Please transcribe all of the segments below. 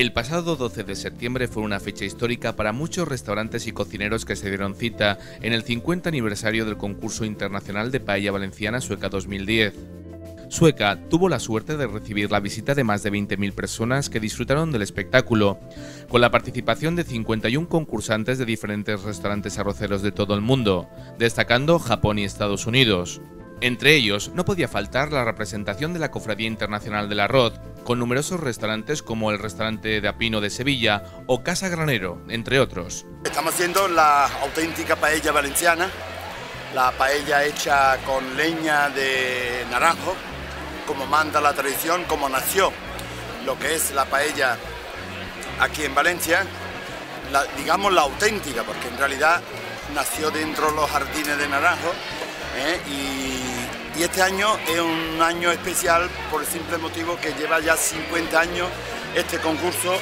El pasado 12 de septiembre fue una fecha histórica para muchos restaurantes y cocineros que se dieron cita en el 50 aniversario del concurso internacional de paella valenciana Sueca 2010. Sueca tuvo la suerte de recibir la visita de más de 20.000 personas que disfrutaron del espectáculo, con la participación de 51 concursantes de diferentes restaurantes arroceros de todo el mundo, destacando Japón y Estados Unidos. Entre ellos, no podía faltar la representación de la Cofradía Internacional del Arroz, con numerosos restaurantes como el restaurante de Apino de Sevilla o Casa Granero, entre otros. Estamos haciendo la auténtica paella valenciana, la paella hecha con leña de naranjo, como manda la tradición, como nació lo que es la paella aquí en Valencia, digamos la auténtica, porque en realidad nació dentro de los jardines de naranjo, y este año es un año especial por el simple motivo que lleva ya 50 años este concurso,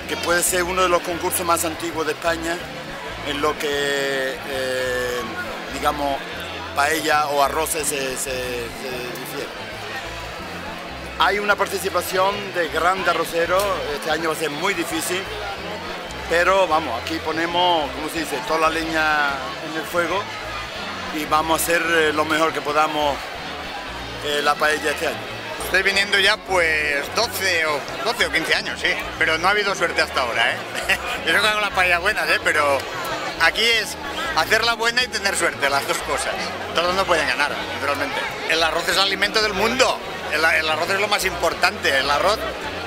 que puede ser uno de los concursos más antiguos de España en lo que, digamos, paella o arroces se refiere. Hay una participación de grandes arroceros, este año va a ser muy difícil, pero vamos, aquí ponemos, como se dice, toda la leña en el fuego y vamos a hacer lo mejor que podamos la paella este año. Estoy viniendo ya pues 12 o 15 años, sí, pero no ha habido suerte hasta ahora, Yo no hago la paella buena, pero aquí es hacerla buena y tener suerte, las dos cosas. Todos no pueden ganar, naturalmente. El arroz es el alimento del mundo, el arroz es lo más importante, el arroz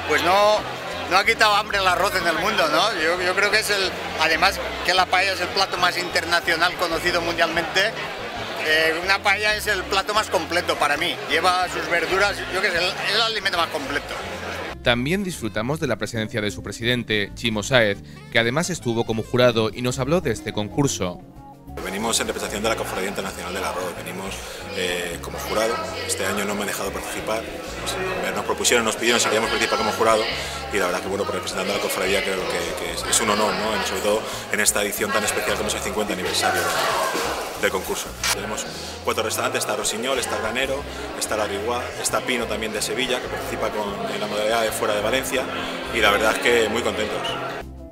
pues no ha quitado hambre el arroz en el mundo, ¿no? Yo creo que es además que la paella es el plato más internacional conocido mundialmente. Una paella es el plato más completo para mí, lleva sus verduras, yo qué sé, es el alimento más completo. También disfrutamos de la presencia de su presidente, Chimo Sáez, que además estuvo como jurado y nos habló de este concurso. Venimos en representación de la Cofradía Internacional del Arroz, venimos como jurado. Este año no me han dejado participar, nos propusieron, nos pidieron si queríamos participar como jurado y la verdad que bueno, por representando a la cofradía creo que es un honor, ¿no? Sobre todo en esta edición tan especial como es el 50 aniversario del concurso. Tenemos 4 restaurantes, está Rosiñol, está Granero, está La Riguá, está Pino también de Sevilla, que participa en la modalidad de fuera de Valencia y la verdad es que muy contentos.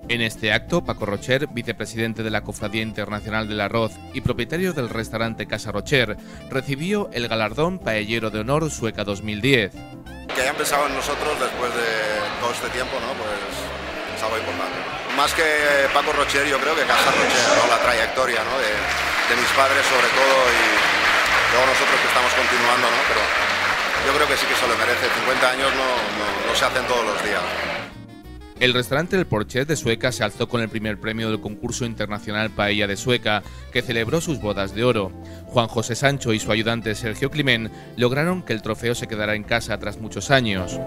En este acto, Paco Rocher, vicepresidente de la Cofradía Internacional del Arroz y propietario del restaurante Casa Rocher, recibió el galardón Paellero de Honor Sueca 2010. Que hayan pensado en nosotros después de todo este tiempo, ¿no? Pues es algo importante. Más que Paco Rocher, yo creo que Casa Rocher, ¿no? La trayectoria, ¿no? de mis padres sobre todo y luego nosotros que estamos continuando, ¿no? Pero yo creo que sí que se lo merece. 50 años no se hacen todos los días. El restaurante El Porchet de Sueca se alzó con el primer premio del concurso internacional Paella de Sueca, que celebró sus bodas de oro. Juan José Sancho y su ayudante Sergio Climent lograron que el trofeo se quedara en casa tras muchos años.